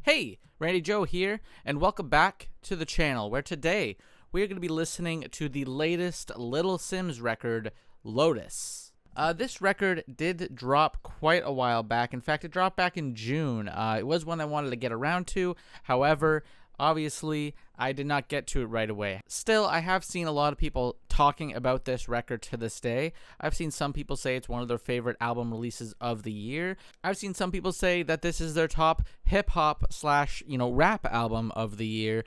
Hey, Randy Joe here, and welcome back to the channel, where today we are going to be listening to the latest Little Simz record, Lotus. This record did drop quite a while back. In fact, it dropped back in June. It was one I wanted to get around to. However, obviously, I did not get to it right away. Still, I have seen a lot of people talking about this record to this day. I've seen some people say it's one of their favorite album releases of the year. I've seen some people say that this is their top hip-hop / rap album of the year,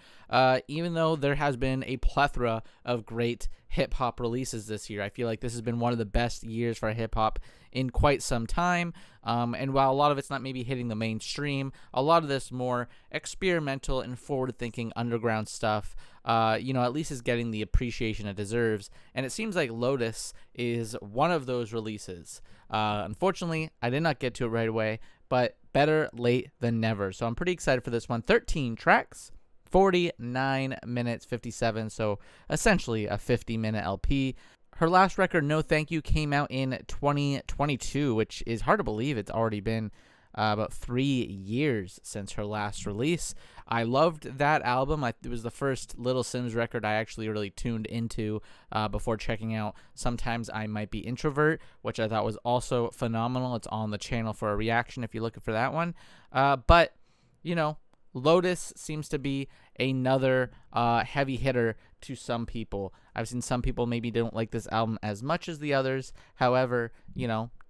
even though there has been a plethora of great hip-hop releases this year. I feel like this has been one of the best years for hip-hop in quite some time, and while a lot of it's not maybe hitting the mainstream, a lot of this more experimental and forward-thinking underground stuff, at least is getting the appreciation it deserves, and it seems like Lotus is one of those releases. Unfortunately, I did not get to it right away, but better late than never, so I'm pretty excited for this one. 13 tracks, 49 minutes 57, so essentially a 50-minute LP. Her last record, No Thank You, came out in 2022, which is hard to believe. It's already been about 3 years since her last release. I loved that album. It was the first Little Simz record I actually really tuned into before checking out Sometimes I Might Be Introvert, which I thought was also phenomenal. It's on the channel for a reaction if you're looking for that one. But Lotus seems to be another heavy hitter to some people. I've seen some people maybe don't like this album as much as the others. However,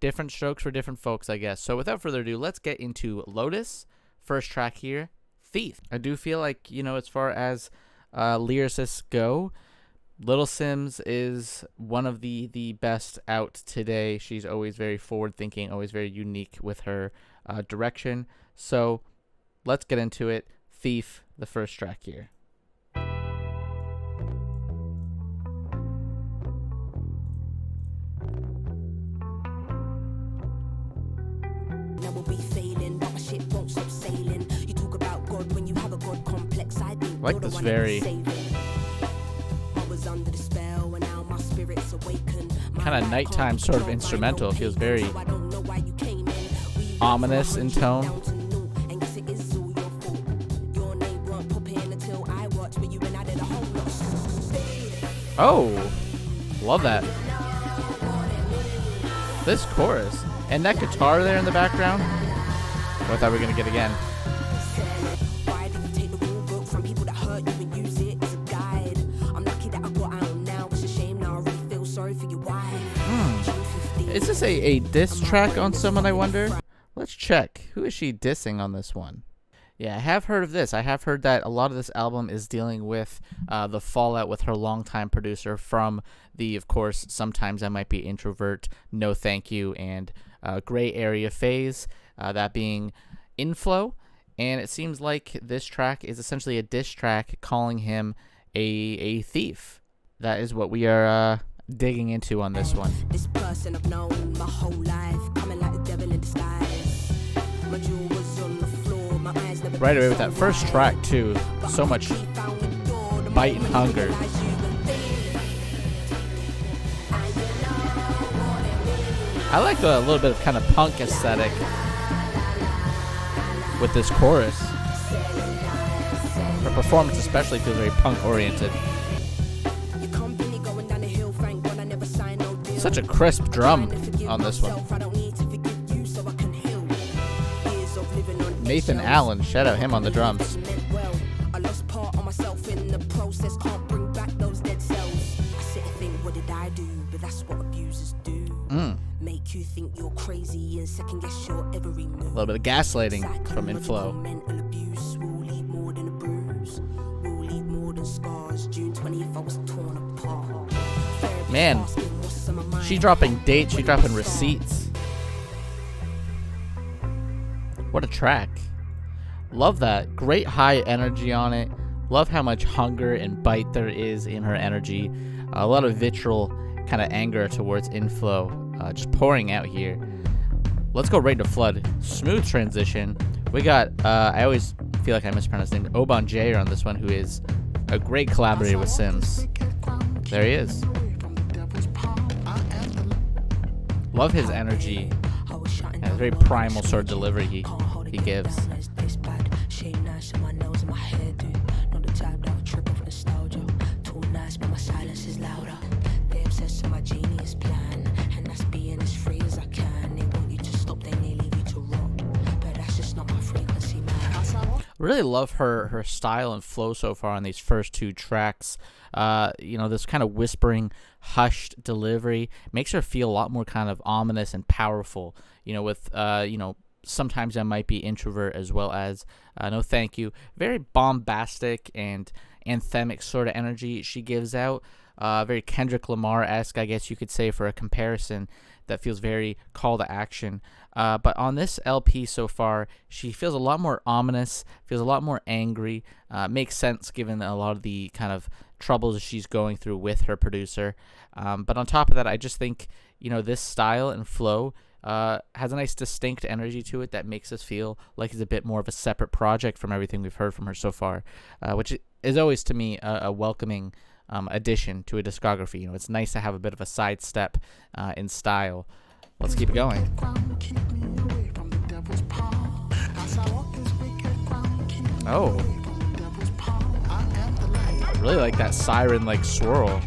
different strokes for different folks, I guess. So without further ado, let's get into Lotus. First track here, Thief. I do feel like, as far as lyricists go, Little Simz is one of the best out today. She's always very forward-thinking, always very unique with her direction. So let's get into it. Thief, the first track here. I like this very kind of nighttime sort of instrumental. It feels very ominous in tone. Oh, love that. This chorus and that guitar there in the background. Oh, I thought we were gonna get again. Is this a diss track on someone, I wonder? Let's check. Who is she dissing on this one? Yeah, I have heard of this. I have heard that a lot of this album is dealing with the fallout with her longtime producer from the, of course, Sometimes I Might Be Introvert, No Thank You, and Gray Area phase, that being Inflow. And it seems like this track is essentially a diss track calling him a thief. That is what we are digging into on this one. This person I've known my whole life, coming like the devil in disguise. My jewel was on the floor, my eyes never right away with that first track too. So much bite and hunger. I like a little bit of kind of punk aesthetic with this chorus. Her performance especially feels very punk oriented. Such a crisp drum on this one. Nathan Allen, shout out him on the drums. Make you think you're crazy and second guess your every move. A little bit of gaslighting from Inflow. Man, she's dropping dates, she's dropping receipts. What a track. Love that. Great high energy on it. Love how much hunger and bite there is in her energy. A lot of vitriol, kind of anger towards Inflow, just pouring out here. Let's go right to Flood. Smooth transition. We got, I always feel like I mispronounced his name, Oban Jair on this one, who is a great collaborator with Simz. There he is. Love his energy and his very primal sort of delivery he gives. nice on my nose and my hairdo. Not the type that would trip off nostalgia. Too nice, but my silence is louder. They obsessed with my genius plan, and that's being as free as I can. They want you to stop, then they leave you to rot. But that's just not my frequency, man. Really love her style and flow so far on these first two tracks. You know, this kind of whispering, hushed delivery makes her feel a lot more kind of ominous and powerful. You know, with you know, sometimes I might be introvert as well as no thank you. Very bombastic and anthemic sort of energy she gives out. Very Kendrick Lamar-esque, I guess you could say, for a comparison that feels very call to action. But on this LP so far, she feels a lot more ominous, feels a lot more angry. Makes sense given a lot of the kind of troubles she's going through with her producer. But on top of that, I just think, you know, this style and flow has a nice distinct energy to it that makes us feel like it's a bit more of a separate project from everything we've heard from her so far, which is always to me a welcoming addition to a discography. You know, it's nice to have a bit of a sidestep in style. Let's keep it going. Oh, I really like that siren-like swirl.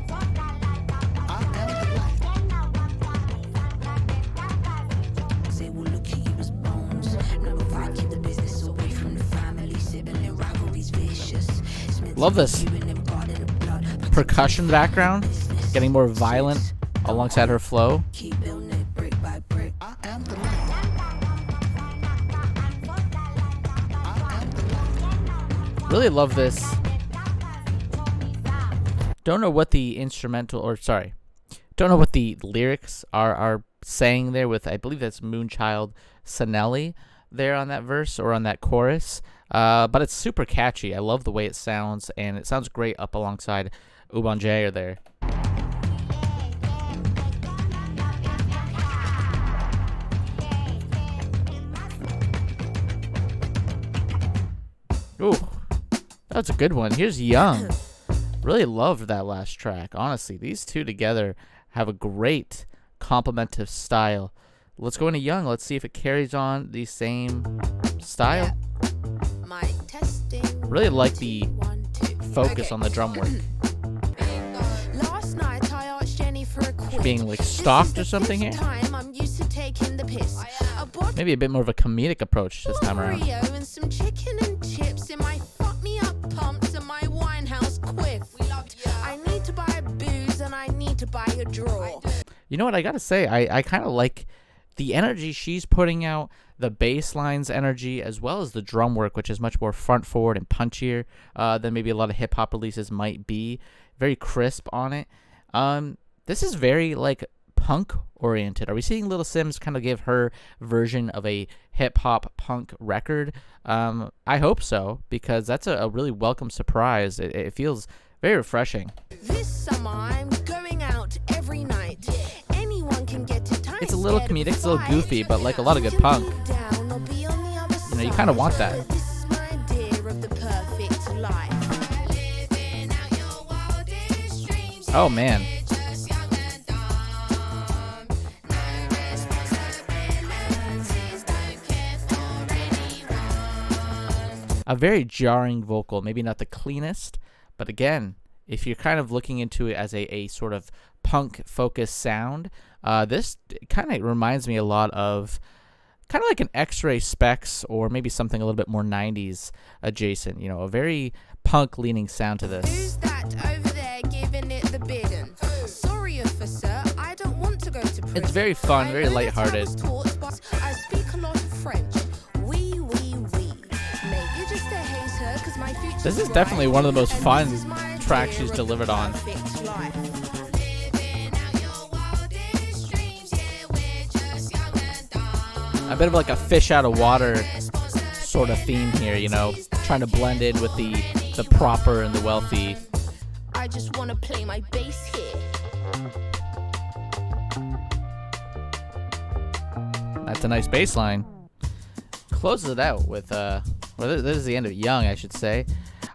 Love this percussion background, getting more violent alongside her flow. Really love this. Don't know what the instrumental, or sorry, don't know what the lyrics are saying there with, I believe that's Moonchild Sanelli there on that verse or on that chorus. But it's super catchy. I love the way it sounds, and it sounds great up alongside Ubanje there. Ooh, that's a good one. Here's Young. Really loved that last track. Honestly, these two together have a great complementive style. Let's go into Young. Let's see if it carries on the same style. Really like the focus on the drum work. Last night I asked Jenny for a quiz. Being like stalked or something here. I'm used to taking the piss. Maybe a bit more of a comedic approach this time around. And some chicken and chips in my fuck me up pumps and my Winehouse quiff. I need to buy booze and I need to buy a drawer. You know what, I gotta say, I kind of like the energy she's putting out, the bass line's energy, as well as the drum work, which is much more front forward and punchier than maybe a lot of hip hop releases might be. Very crisp on it. This is very like punk oriented. Are we seeing Little Simz kind of give her version of a hip hop punk record? I hope so, because that's a really welcome surprise. It feels very refreshing. This summer I'm going out every night. Anyone can get it. It's a little comedic, it's a little goofy, but like a lot of good punk. You know, you kind of want that. Oh man. A very jarring vocal, maybe not the cleanest, but again, if you're kind of looking into it as a sort of punk-focused sound, this kind of reminds me a lot of kind of like an X-Ray Specs or maybe something a little bit more 90s adjacent. You know, a very punk-leaning sound to this. Who's that over there giving it the bidding? Sorry, officer, I don't want to go to prison. It's very fun, very lighthearted. I speak a lot of French. Oui, oui, oui. Maybe just a hater, 'cause my future's This is bright. definitely one of the most And fun this is my tracks idea she's of delivered the on. perfect life. A bit of like a fish out of water sort of theme here, you know, trying to blend in with the proper and the wealthy. I just want to play my bass here. That's a nice bass line. Closes it out with well, this is the end of Young, I should say.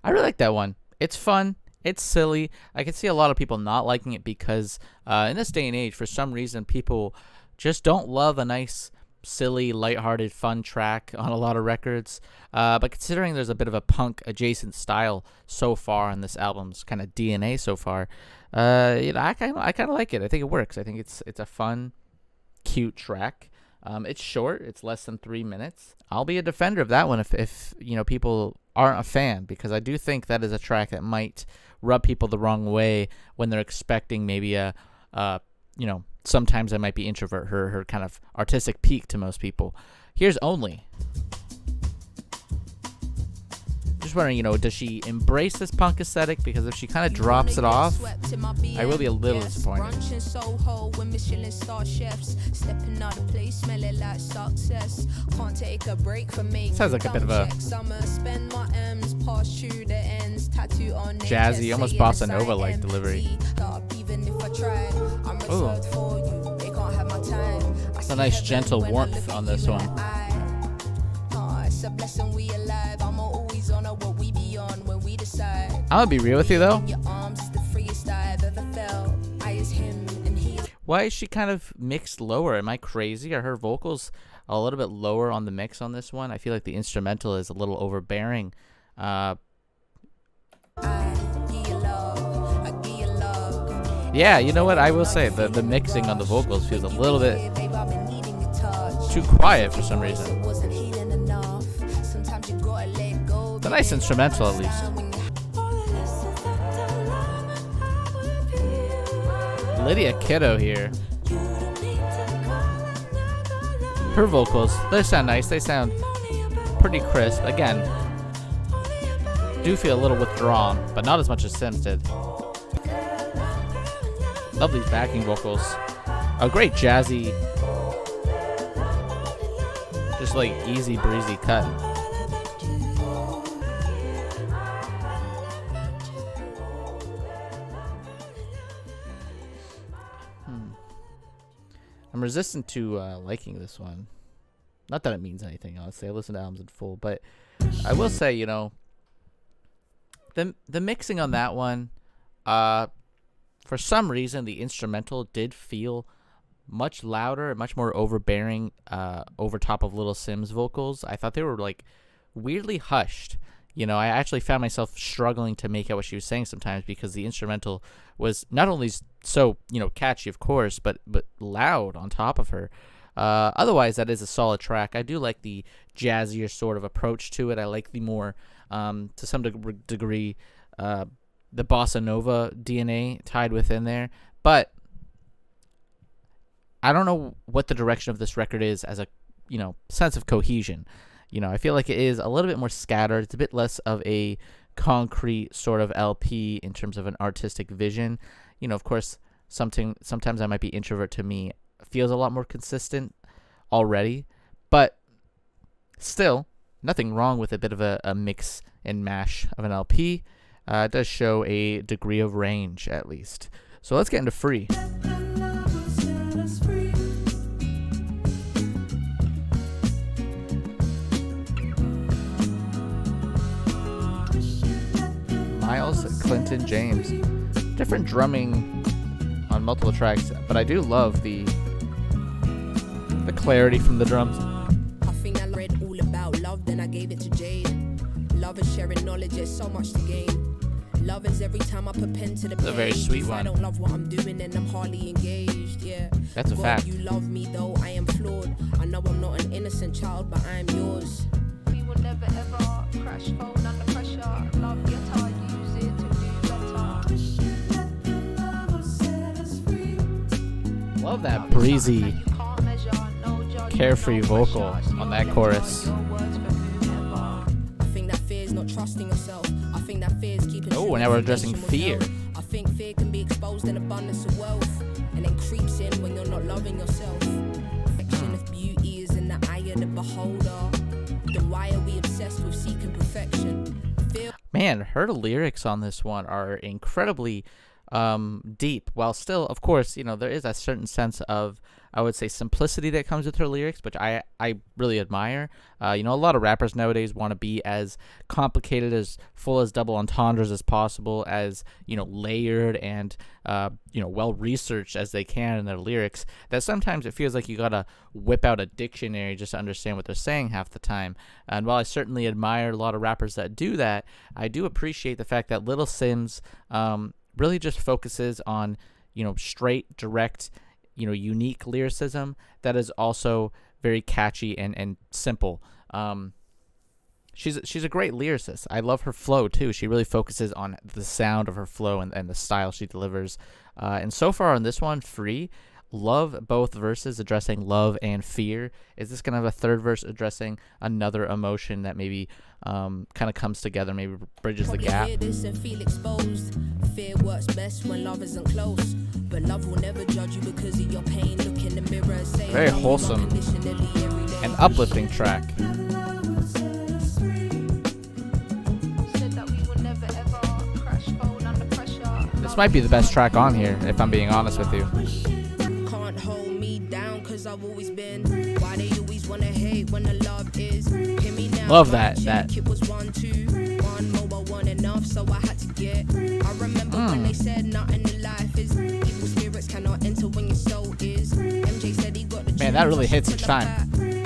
I really like that one. It's fun. It's silly. I can see a lot of people not liking it because in this day and age, for some reason, people just don't love a nice silly, lighthearted, fun track on a lot of records. But considering there's a bit of a punk adjacent style so far on this album's kind of DNA so far, I kind of like it. I think it works. I think it's a fun, cute track. It's short. It's less than 3 minutes. I'll be a defender of that one if people aren't a fan, because I do think that is a track that might rub people the wrong way when they're expecting maybe sometimes I might be introvert, her kind of artistic peak to most people. Here's Only. Just wondering, does she embrace this punk aesthetic? Because if she kind of drops it off, I will be a little disappointed. Sounds like a bit of a jazzy, almost bossa nova like delivery. Ooh. It's a nice gentle warmth on this one. I'm gonna be real with you though. Why is she kind of mixed lower? Am I crazy? Are her vocals a little bit lower on the mix on this one? I feel like the instrumental is a little overbearing. Yeah, you know what? I will say the mixing on the vocals feels a little bit too quiet for some reason. It's a nice instrumental at least. Lydia Kiddo here. Her vocals, they sound nice. They sound pretty crisp. Again, do feel a little withdrawn, but not as much as Simz did. Love these backing vocals. A great jazzy, just like easy breezy cut. I'm resistant to liking this one. Not that it means anything, honestly. I listen to albums in full, but I will say, the mixing on that one, for some reason, the instrumental did feel much louder and much more overbearing over top of Little Simz vocals. I thought they were like weirdly hushed. I actually found myself struggling to make out what she was saying sometimes because the instrumental was not only so, catchy, of course, but loud on top of her. Otherwise, that is a solid track. I do like the jazzier sort of approach to it. I like the more, to some degree, the bossa nova DNA tied within there. But I don't know what the direction of this record is as a, sense of cohesion. I feel like it is a little bit more scattered. It's a bit less of a concrete sort of LP in terms of an artistic vision. Of course, sometimes I might be introvert. To me, feels a lot more consistent already, but still nothing wrong with a bit of a mix and mash of an LP. It does show a degree of range at least. So let's get into Free. Miles Clinton James. Different drumming on multiple tracks, but I do love the clarity from the drums. I think I read all about love, then I gave it to Jade. Love is sharing knowledge, there's so much to gain. Love is every time I put pen to the page. A very sweet one. I don't love what I'm doing and I'm hardly engaged, yeah. That's a fact. You love me though, I am flawed. I know I'm not an innocent child, but I am yours. We will never ever crash phone under pressure. Love guitar, use it to do better. Love that breezy, carefree vocal on that chorus. Oh, now we're addressing fear. I think fear can be exposed in abundance of wealth, and it creeps in when you're not loving yourself. Perfection of beauty is in the eye of the beholder. Then why are we obsessed with seeking perfection? Man, her lyrics on this one are incredibly deep, while still, of course, there is a certain sense of, I would say, simplicity that comes with her lyrics, which I really admire. A lot of rappers nowadays want to be as complicated, as full as double entendres as possible, as layered and well researched as they can in their lyrics. That sometimes it feels like you gotta whip out a dictionary just to understand what they're saying half the time. And while I certainly admire a lot of rappers that do that, I do appreciate the fact that Little Simz really just focuses on straight, direct, unique lyricism that is also very catchy and simple. She's a great lyricist. I love her flow too. She really focuses on the sound of her flow and the style she delivers. And so far on this one, Free, love both verses addressing love and fear. Is this gonna have a third verse addressing another emotion that maybe kind of comes together, maybe bridges the gap? Hear this and feel exposed. Fear works best when love isn't close. But love will never judge you because of your pain. Look in the mirror and say, very wholesome and uplifting track. This might be the best track on here, if I'm being honest with you. Can't hold me down cause I've always been. Why they always wanna hate when the love is. Hear me now, Love that. It was 1, 2, 1 more but one enough, so I had to get. I remember when they said nothing in life is evil spirits cannot enter when your soul is. MJ said he got the Man, that really hits each time.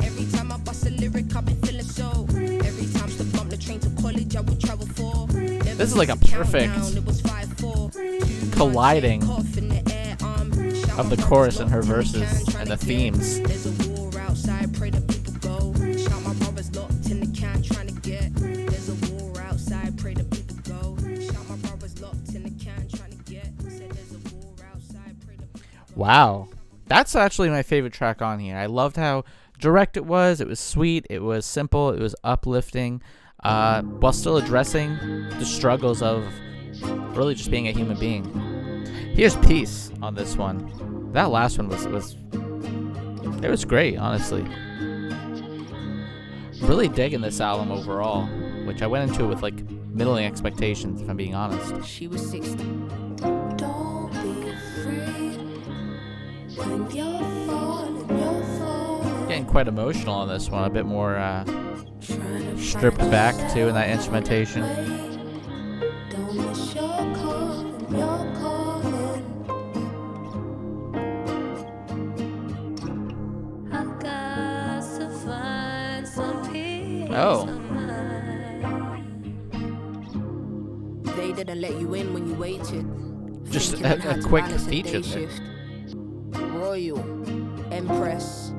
Every time I bust a lyric, I've been feeling so. Every time to bump the train to college, I would travel for. This is like a perfect colliding of the chorus and her verses and the themes. There's a war outside, pray that people go. Shout my brothers locked in the can trying to get. There's a war outside, pray that people go. Shout my brothers locked in the can trying to get. Said there's a war outside, pray that people go. Wow. That's actually my favorite track on here. I loved how direct it was. It was sweet. It was simple. It was uplifting, while still addressing the struggles of really just being a human being. Here's Peace on this one. That last one was great, honestly. Really digging this album overall, which I went into it with like middling expectations, if I'm being honest. She was 60. Don't be afraid when you're falling. Getting quite emotional on this one, a bit more stripped back too in that instrumentation. Don't miss your calling, your calling. I got to find some peace. Oh. They didn't let you in when you waited. Just Thinking on how a to quick balance a feature day there. shift. Royal, Empress,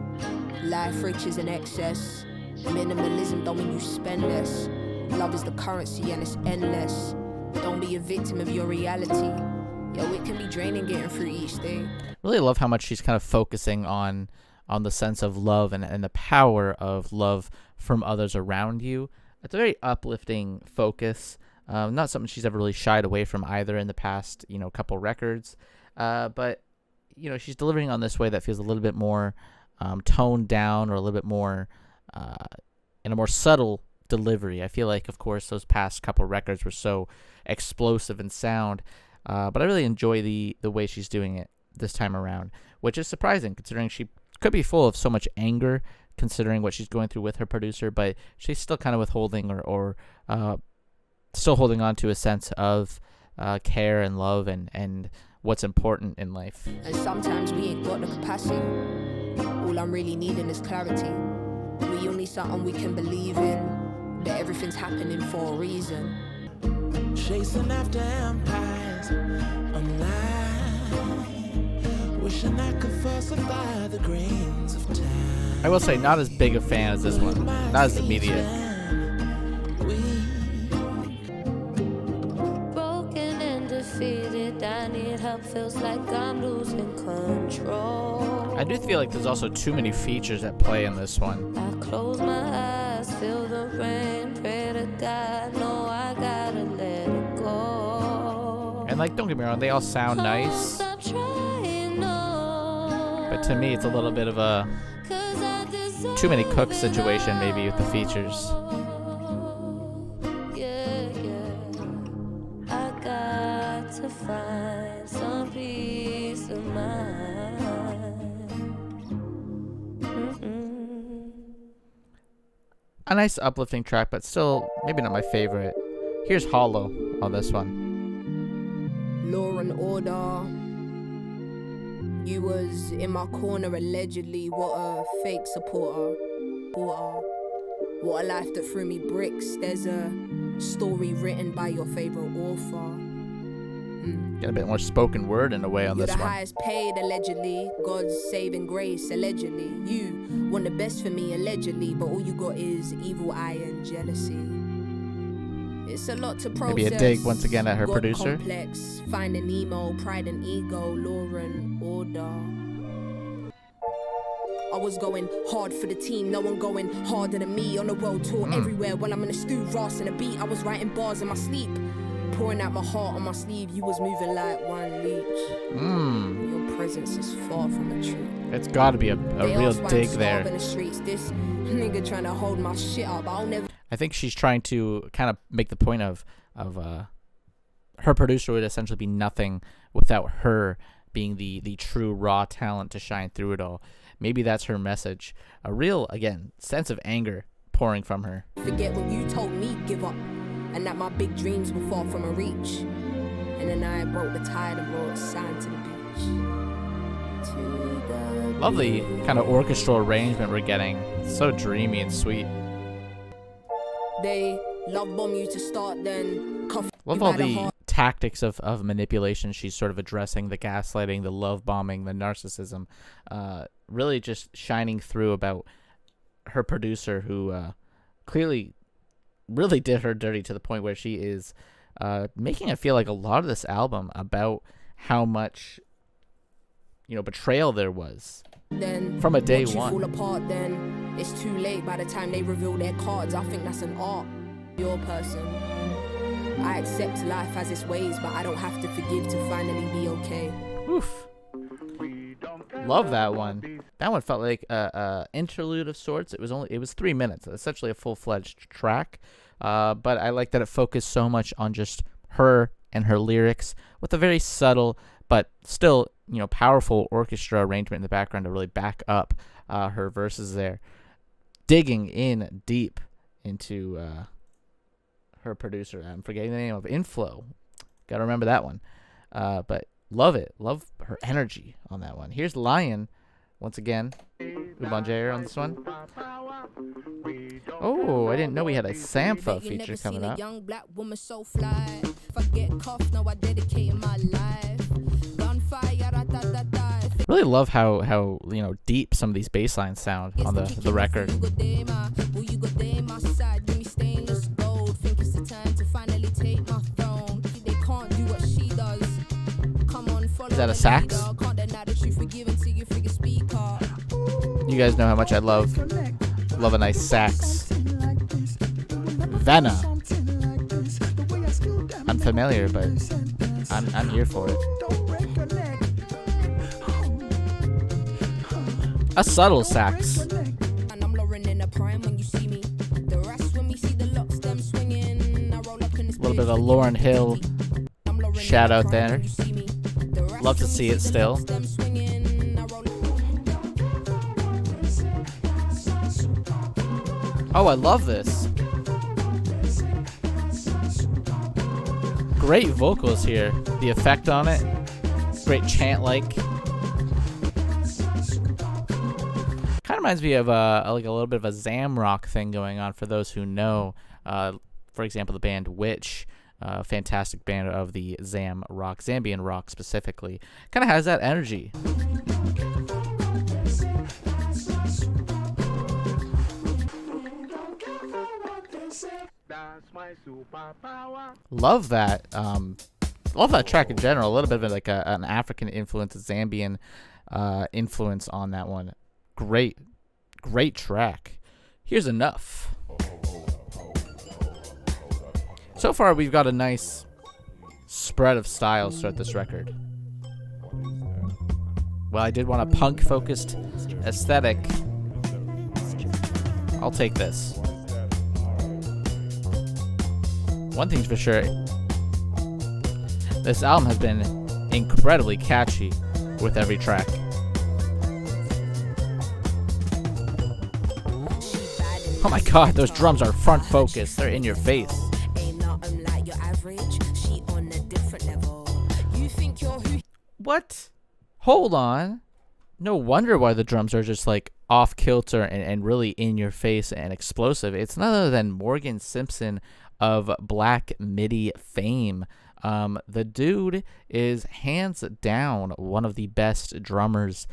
life riches in excess. Minimalism don't mean you spend less. Love is the currency and it's endless. Don't be a victim of your reality. Yo, it can be draining getting through each day. Really love how much she's kind of focusing on the sense of love and the power of love from others around you. It's a very uplifting focus. Not something she's ever really shied away from either in the past, couple records. But she's delivering on this way that feels a little bit more toned down, or a little bit more in a more subtle delivery. I feel like, of course, those past couple records were so explosive in sound, but I really enjoy the way she's doing it this time around, which is surprising considering she could be full of so much anger, considering what she's going through with her producer, but she's still kind of withholding or still holding on to a sense of care and love and what's important in life. And sometimes we ain't got the capacity. All I'm really needing is clarity. We all need something we can believe in, that everything's happening for a reason. Chasing after empires, online, wishing I could falsify the grains of time. I will say, not as big a fan as this one. Not as immediate. Broken and defeated, I need help, feels like I'm losing control. I do feel like there's also too many features at play in this one. I close my eyes, feel the rain, pray to God, no, I gotta let it go. And don't get me wrong, they all sound nice, Stop trying, no. but to me it's a little bit of a too many cooks situation maybe with the features. Yeah, I got to find A nice uplifting track, but still maybe not my favorite. Here's Hollow on this one. Law and order. You was in my corner allegedly. What a fake supporter. What a life that threw me bricks. There's a story written by your favorite author. Got a bit more spoken word in a way on You're this the one. highest paid allegedly. God's saving grace allegedly. You want the best for me allegedly, but all you got is evil eye and jealousy. It's a lot to process. Maybe a dig once again at her God producer. Complex, finding Nemo, pride and ego, law and order. I was going hard for the team, no one going harder than me. On the world tour everywhere, while I'm in a stew, ras in a beat. I was writing bars in my sleep, pouring out my heart on my sleeve. You was moving like one leech. Your presence is far from a truth. It's got to be a real dig there. In the streets. This nigga trying to hold my shit up. I'll never. I think she's trying to kind of make the point of her producer would essentially be nothing without her being the true raw talent to shine through it all. Maybe that's her message. A real, again, sense of anger pouring from her. Forget what you told me, give up. And that my big dreams were far from a reach. And then I broke the tide and brought sand to the beach. Love the kind of orchestral arrangement we're getting. It's so dreamy and sweet. They love bomb you to start, then cuff Love you all by the the heart. tactics of manipulation she's sort of addressing, the gaslighting, the love bombing, the narcissism. Really just shining through about her producer who clearly really did her dirty to the point where she is making it feel like a lot of this album about how much betrayal there was Then from a day once you one. fall apart, then it's too late by the time they reveal their cards. I think that's an art. Your person. I accept life as its ways, but I don't have to forgive to finally be okay. Oof. Love that one. That one felt like a interlude of sorts. It was 3 minutes, essentially a full-fledged track. But I like that it focused so much on just her and her lyrics with a very subtle but still powerful orchestra arrangement in the background to really back up her verses there. Digging in deep into her producer. I'm forgetting the name of Inflow. Gotta remember that one. But love it. Love her energy on that one. Here's Lion. Once again, Ubanjair on this one. Oh, I didn't know we had a Sampha feature coming up. Young black woman so fly. If I get cuffed, now I dedicate my life. Gunfire, Really love how deep some of these bass lines sound on the record. Is that a sax? You guys know how much I love a nice sax. Vanna. Unfamiliar, but I'm here for it. A subtle sax. A little bit of a Lauryn Hill shout out there. Love to see it still. Oh, I love this. Great vocals here. The effect on it. Great chant-like. Kind of reminds me of a little bit of a Zamrock thing going on for those who know. For example, the band Witch. Fantastic band of the Zambian rock specifically. Kind of has that energy. Love that. Love that track in general. A little bit of like an African influence, a Zambian influence on that one. Great track. Here's Enough. So far, we've got a nice spread of styles throughout this record. Well, I did want a punk-focused aesthetic. I'll take this. One thing's for sure, this album has been incredibly catchy with every track. She bad and Oh my god, those drums are front focus. They're in your face. Ain't nothing like your average. She on a different level. You think you're who? What? Hold on. No wonder why the drums are just like off kilter and really in your face and explosive. It's none other than Morgan Simpson of Black MIDI fame. The dude is hands down one of the best drummers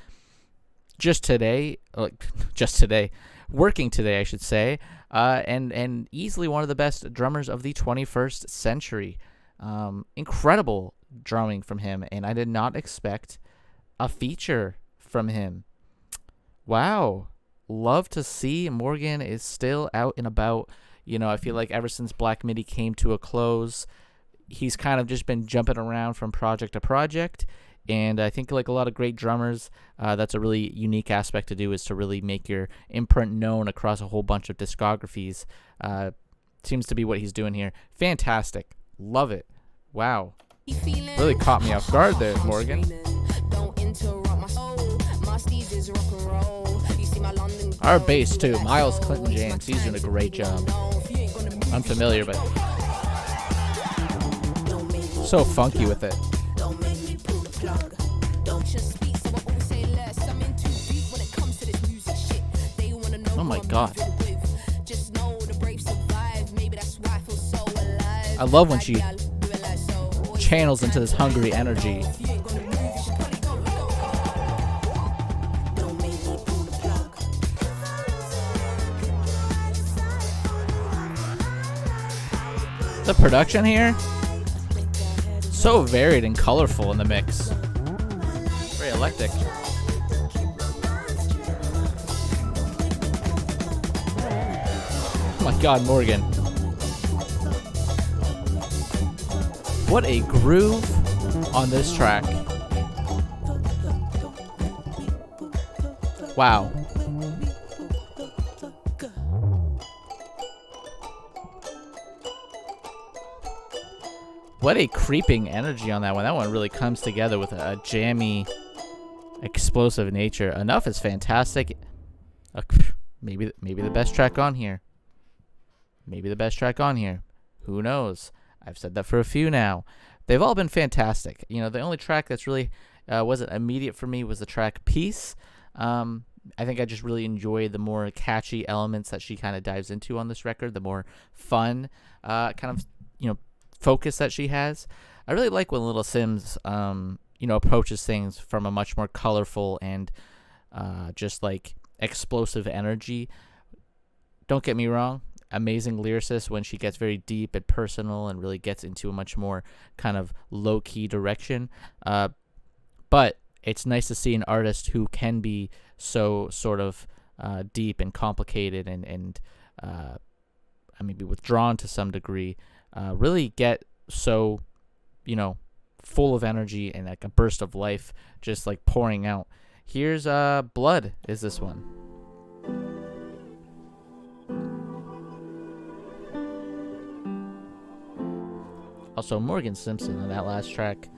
working today, I should say, and easily one of the best drummers of the 21st century. Incredible drumming from him, and I did not expect a feature from him. Wow. Love to see Morgan is still out and about. You know, I feel like ever since Black MIDI came to a close, he's kind of just been jumping around from project to project. And I think like a lot of great drummers, that's a really unique aspect to do, is to really make your imprint known across a whole bunch of discographies. Seems to be what he's doing here. Fantastic. Love it. Wow. Really caught me off guard there, Morgan. Our bass too, Miles Clinton James. He's doing a great job. Unfamiliar, but so funky with it. Oh my god. I love when she channels into this hungry energy. The production here, so varied and colorful in the mix. Very eclectic. Oh my god, Morgan. What a groove on this track. Wow. What a creeping energy on that one. That one really comes together with a jammy, explosive nature. Enough is fantastic. Maybe the best track on here. Maybe the best track on here. Who knows? I've said that for a few now. They've all been fantastic. You know, the only track that's really wasn't immediate for me was the track Peace. I think I just really enjoy the more catchy elements that she kind of dives into on this record, the more fun kind of, you know, focus that she has. I really like when Little Simz, you know, approaches things from a much more colorful and just like explosive energy. Don't get me wrong. Amazing lyricist when she gets very deep and personal and really gets into a much more kind of low-key direction. But it's nice to see an artist who can be so sort of deep and complicated and maybe withdrawn to some degree, really get so, you know, full of energy and like a burst of life just like pouring out. Here's Blood is this one. Also, Morgan Simpson on that last track.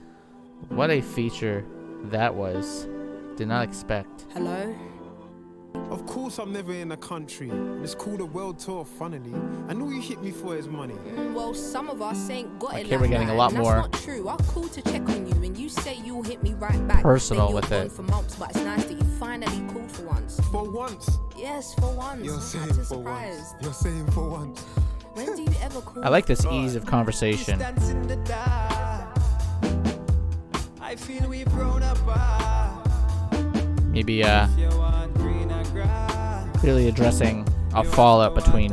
What a feature that was. Did not expect. Hello? Of course I'm never in the country. It's called a world tour, funnily. And all you hit me for is money. Well, some of us ain't got it. Okay, we're getting a lot more. That's not true. I'll call to check on you, and you say you'll hit me right back. Personal with it. For months, but it's nice that you finally called for once. For once? Yes, for once. You're I'm saying too for surprised. once. You're saying for once. When do you ever call? I like this ease of conversation. I feel we've grown up. Maybe clearly addressing a fallout between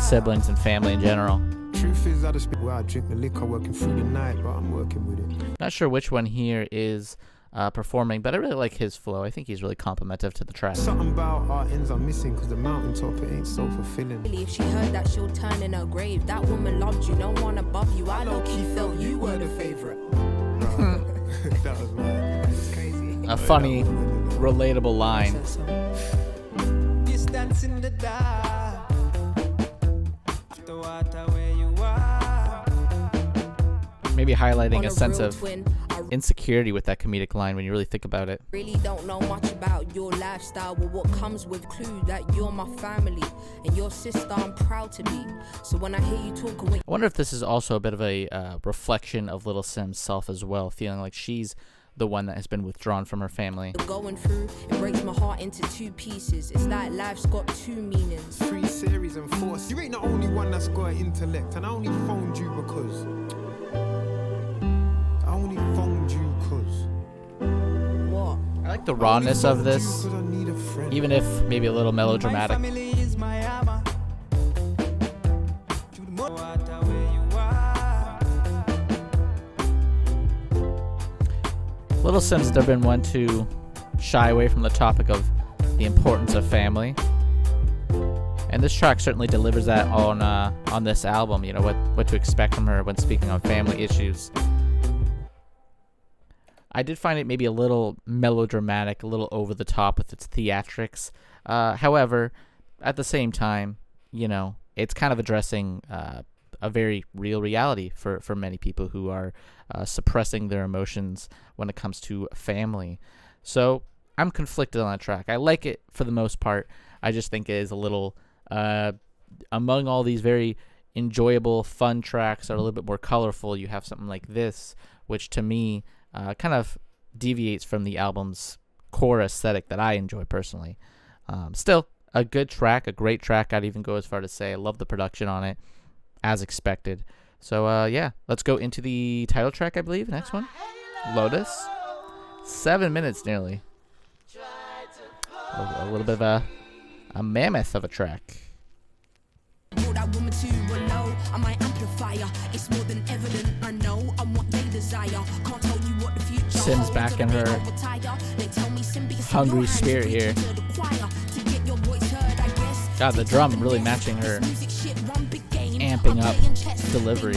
siblings and family in general. Truth is, I just drink the liquor working through the night, but I'm working with it. Not sure which one here is performing, but I really like his flow. I think he's really complimentive to the track. Something about our ends are missing because the mountaintop, it ain't so fulfilling. If she heard that, she'll turn in her grave. That woman loved you, no one above you. I low-key felt you were the favorite. That was mad. That's crazy. A funny, relatable line. Distance in the dark. The water where you are. Maybe highlighting a sense of insecurity with that comedic line when you really think about it. Really don't know much about your lifestyle or what comes with clue that you're my family and your sister I'm proud to be. So when I hear you talking, I wonder if this is also a bit of a reflection of Little Simz' self as well, feeling like she's the one that has been withdrawn from her family. going through, it breaks my heart into two pieces. It's like life's got two meanings. 3 series and 4. You ain't the only one that's got an intellect, and I only phoned you because. What? I like the rawness of this, even if maybe a little melodramatic. Little Simz has never been one to shy away from the topic of the importance of family, and this track certainly delivers that on this album. You know what to expect from her when speaking on family issues. I did find it maybe a little melodramatic, a little over the top with its theatrics. However, at the same time, you know, it's kind of addressing a very real reality for many people who are suppressing their emotions when it comes to family. So I'm conflicted on that track. I like it for the most part. I just think it is a little, among all these very enjoyable, fun tracks that are a little bit more colorful, you have something like this, which to me kind of deviates from the album's core aesthetic that I enjoy personally. Still, a good track, a great track. I'd even go as far to say I love the production on it, as expected. So yeah, let's go into the title track, I believe. Next one, Lotus. 7 minutes nearly. A little bit of a mammoth of a track. Simz back in her hungry spirit here. God, the drum really matching her amping up delivery.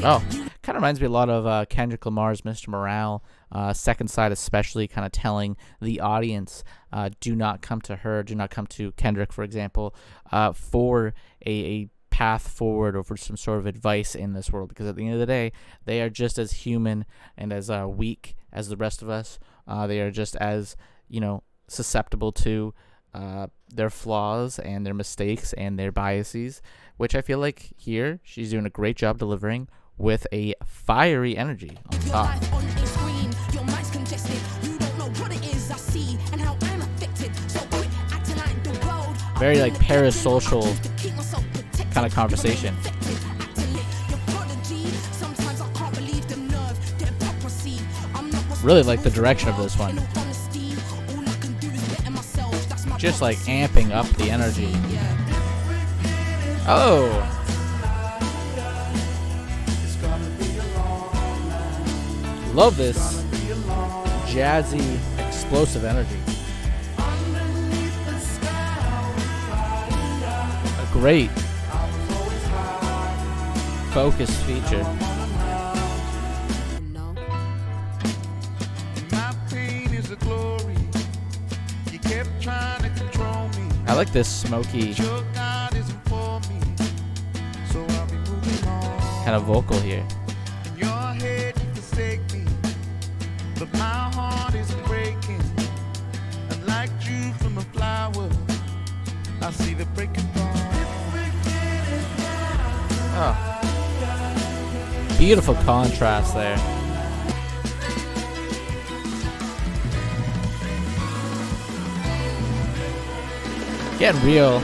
Oh, kind of reminds me a lot of Kendrick Lamar's Mr. Morale, Second Side especially, kind of telling the audience, do not come to her, do not come to Kendrick, for example, for a path forward or for some sort of advice in this world, because at the end of the day, they are just as human and as weak as the rest of us. They are just as, you know, susceptible to their flaws and their mistakes and their biases, which I feel like here she's doing a great job delivering with a fiery energy on top. Very like parasocial kind of conversation. Really like the direction of this one. Just like amping up the energy. Oh! Love this jazzy, explosive energy. A great focused feature. I like this smoky kind of vocal here. But my heart is breaking, and like you from a flower, I see the breaking dawn. Oh, beautiful contrast there. Getting real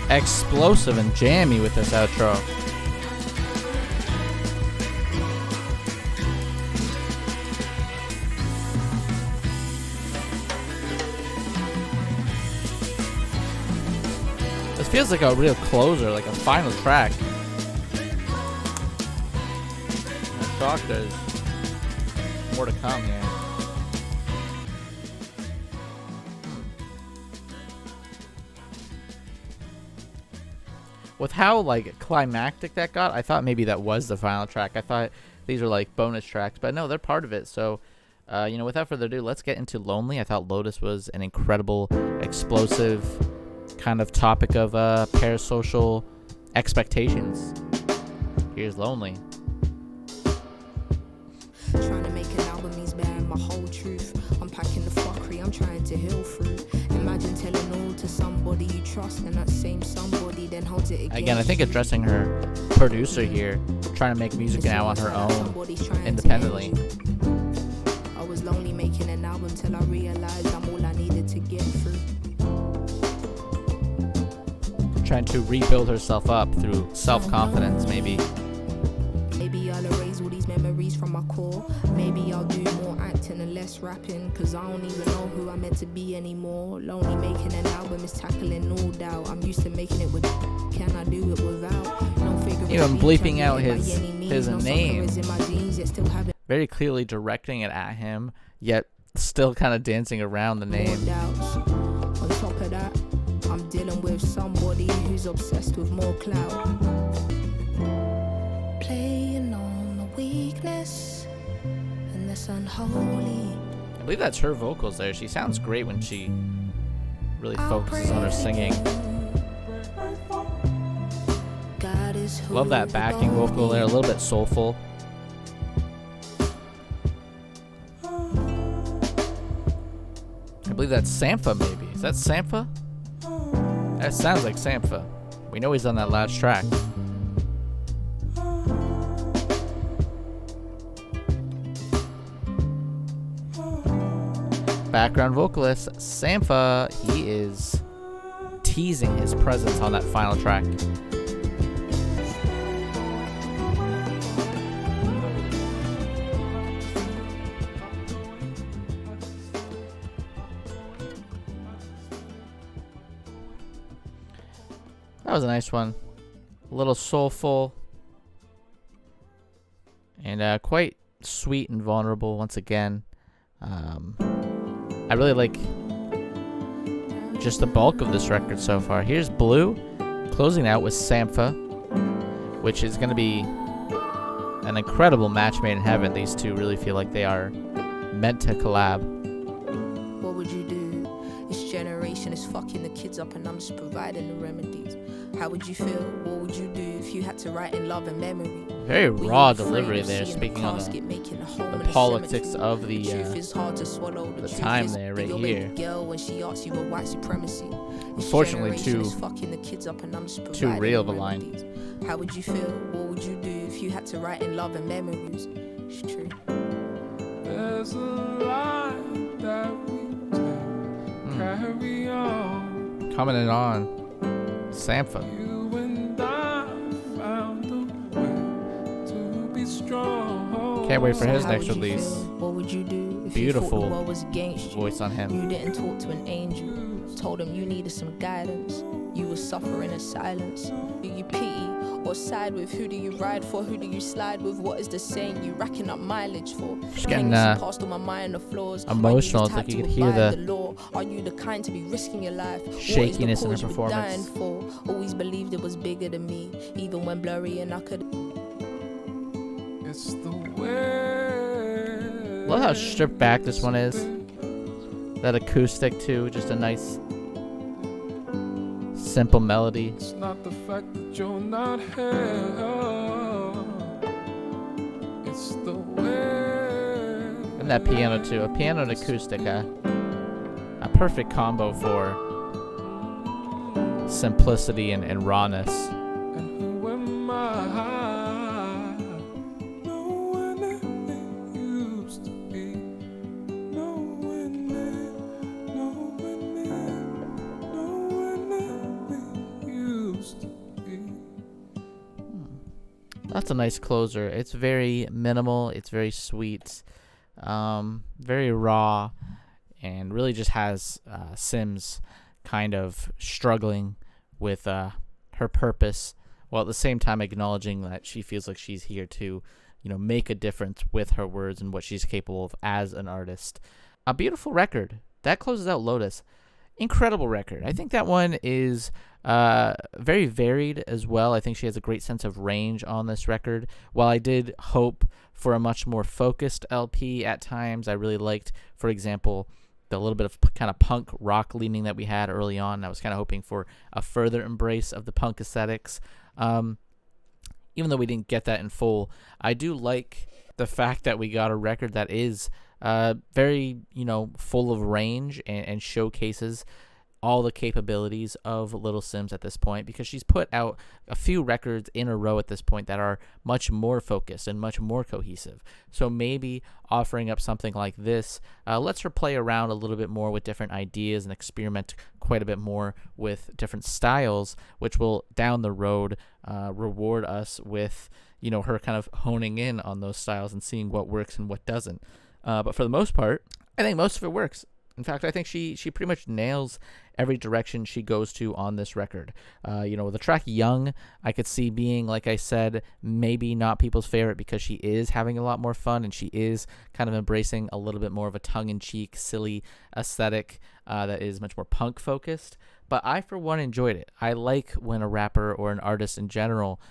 explosive and jammy with this outro. This feels like a real closer, like a final track. I'm shocked there's more to come here. With how like climactic that got, I thought maybe that was the final track. I thought these were like bonus tracks, but no, they're part of it. So Without further ado, let's get into Lonely. I thought Lotus was an incredible, explosive kind of topic of parasocial expectations. Here's Lonely. Trying to make an album means bearing my whole truth. Unpacking the fuckery I'm trying to heal through. Imagine telling all to somebody you trust, and that same somebody then holds it Again, I think addressing her producer here, trying to make music now on her own, independently. I was lonely making an album till I realized I'm all I needed to get through. Trying to rebuild herself up through self-confidence, maybe. Maybe I'll erase all these memories from my core. Maybe I'll do more acting and less rapping, cause I don't even know who I'm meant to be anymore. Lonely making an album is tackling all doubt. I'm used to making it with, can I do it without? No figure. Even bleeping out his name. Very clearly directing it at him, yet still kind of dancing around the name. On top of that, I'm dealing with somebody who's obsessed with more clout. Playing on the weakness, and that's unholy. I believe that's her vocals there. She sounds great when she really focuses on her singing. Love that backing vocal there, a little bit soulful. I believe that's Sampha, maybe. Is that Sampha? That sounds like Sampha. We know he's on that last track. Background vocalist Sampha, he is teasing his presence on that final track. That was a nice one. A little soulful. And quite sweet and vulnerable once again. I really like just the bulk of this record so far. Here's Blue, closing out with Sampha, which is going to be an incredible match made in heaven. These two really feel like they are meant to collab. What would you do? This generation is fucking the kids up and I'm just providing the remedies. How would you feel? What would you do if you had to write in love and memory? Very raw delivery there, speaking on the politics of the time there, right here. Unfortunately, too real of a line. How would you feel? What would you do if you had to write in love and memories? It's true. There's a line that we carry on. Commenting on Sampha. You and I found a way to be strong. Can't wait for his next release. What would you do if Beautiful you thought the world was against you? Voice on him. You didn't talk to an angel. Told him you needed some guidance. You were suffering in silence. Do you pity or side with? Who do you ride for? Who do you slide with? What is the saying you racking up mileage for? Just getting emotional. It's like you could hear the Are you the kind to be risking your life? shakiness in her performance. Always believed it was bigger than me, even when blurry and I could. It's the way. Love how stripped back this one is. That acoustic too, just a nice simple melody. It's not the fact that you're not here. It's the way. And that piano too. A piano and acoustic, a perfect combo for simplicity and rawness. And who am I? Knowing it used to be. Knowing it used to be. That's a nice closer. It's very minimal. It's very sweet. Very raw. And really just has Simz kind of struggling with her purpose, while at the same time acknowledging that she feels like she's here to, make a difference with her words and what she's capable of as an artist. A beautiful record. That closes out Lotus. incredible record. I think that one is very varied as well. I think she has a great sense of range on this record. While I did hope for a much more focused LP at times, I really liked, for example, the little bit of kind of punk rock leaning that we had early on. I was kind of hoping for a further embrace of the punk aesthetics. Even though we didn't get that in full, I do like the fact that we got a record that is very, full of range and showcases all the capabilities of Little Simz at this point, because she's put out a few records in a row at this point that are much more focused and much more cohesive. So maybe offering up something like this lets her play around a little bit more with different ideas and experiment quite a bit more with different styles, which will down the road reward us with her kind of honing in on those styles and seeing what works and what doesn't. But for the most part, I think most of it works. In fact, I think she pretty much nails every direction she goes to on this record. The track Young, I could see being, like I said, maybe not people's favorite because she is having a lot more fun and she is kind of embracing a little bit more of a tongue-in-cheek, silly aesthetic that is much more punk-focused. But I, for one, enjoyed it. I like when a rapper or an artist in general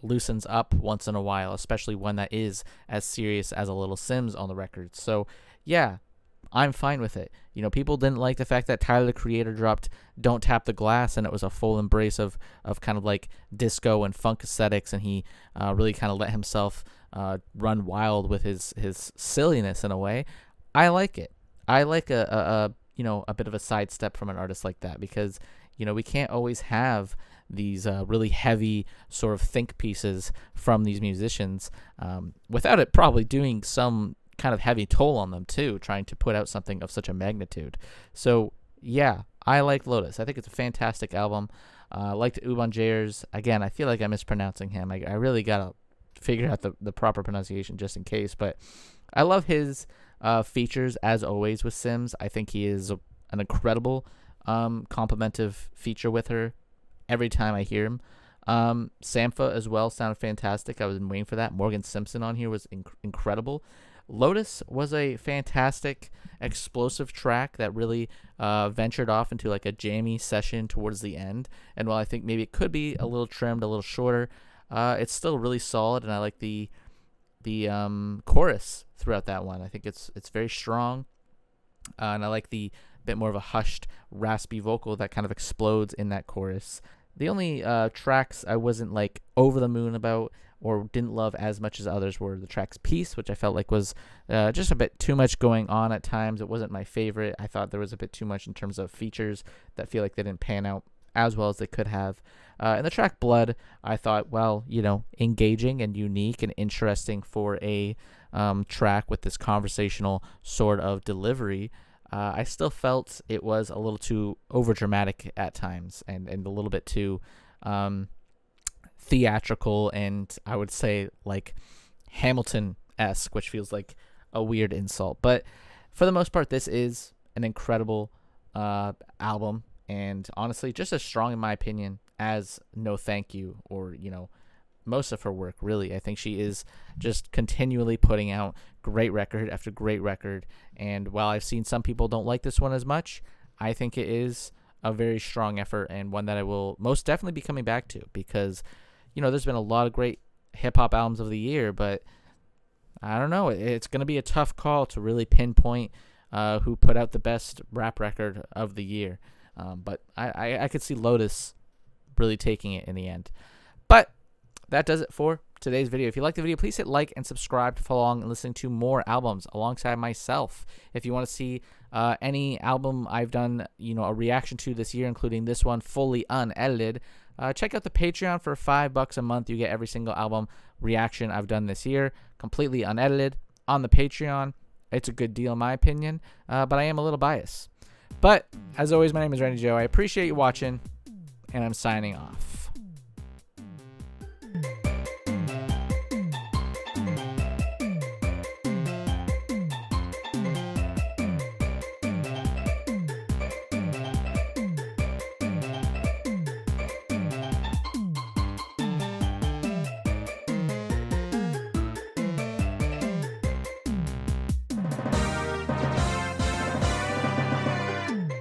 loosens up once in a while, especially one that is as serious as a Little Simz on the record. So, yeah, I'm fine with it. People didn't like the fact that Tyler, the Creator, dropped Don't Tap the Glass, and it was a full embrace of kind of like disco and funk aesthetics, and he really kind of let himself run wild with his silliness in a way. I like it. I like a bit of a sidestep from an artist like that, because we can't always have these really heavy sort of think pieces from these musicians without it probably doing some kind of heavy toll on them too, trying to put out something of such a magnitude. So yeah, I like Lotus. I think it's a fantastic album. I liked Uban Jayers. Again, I feel like I'm mispronouncing him. I really gotta figure out the proper pronunciation just in case, but I love his features as always with Simz. I think he is an incredible complimentive feature with her every time I hear him. Sampha as well sounded fantastic. I was waiting for that. Morgan Simpson on here was incredible. Lotus was a fantastic, explosive track that really ventured off into like a jammy session towards the end. And while I think maybe it could be a little trimmed, a little shorter, it's still really solid. And I like the chorus throughout that one. I think it's very strong, and I like the bit more of a hushed, raspy vocal that kind of explodes in that chorus. The only tracks I wasn't like over the moon about or didn't love as much as others were the tracks Peace, which I felt like was just a bit too much going on at times. It wasn't my favorite. I thought there was a bit too much in terms of features that feel like they didn't pan out as well as they could have. And the track Blood, I thought, engaging and unique and interesting for a track with this conversational sort of delivery. I still felt it was a little too overdramatic at times and a little bit too theatrical, and I would say like Hamilton-esque, which feels like a weird insult. But for the most part, this is an incredible album, and honestly just as strong in my opinion as No Thank You or most of her work, really. I think she is just continually putting out great record after great record, and while I've seen some people don't like this one as much, I think it is a very strong effort and one that I will most definitely be coming back to, because there's been a lot of great hip-hop albums of the year, but I don't know, it's going to be a tough call to really pinpoint who put out the best rap record of the year, but I could see Lotus really taking it in the end. But that does it for today's video. If you liked the video, please hit like and subscribe to follow along and listen to more albums alongside myself. If you want to see any album I've done, a reaction to this year, including this one fully unedited, check out the Patreon for $5 a month. You get every single album reaction I've done this year, completely unedited on the Patreon. It's a good deal in my opinion, but I am a little biased. But as always, my name is Randy Joe. I appreciate you watching, and I'm signing off.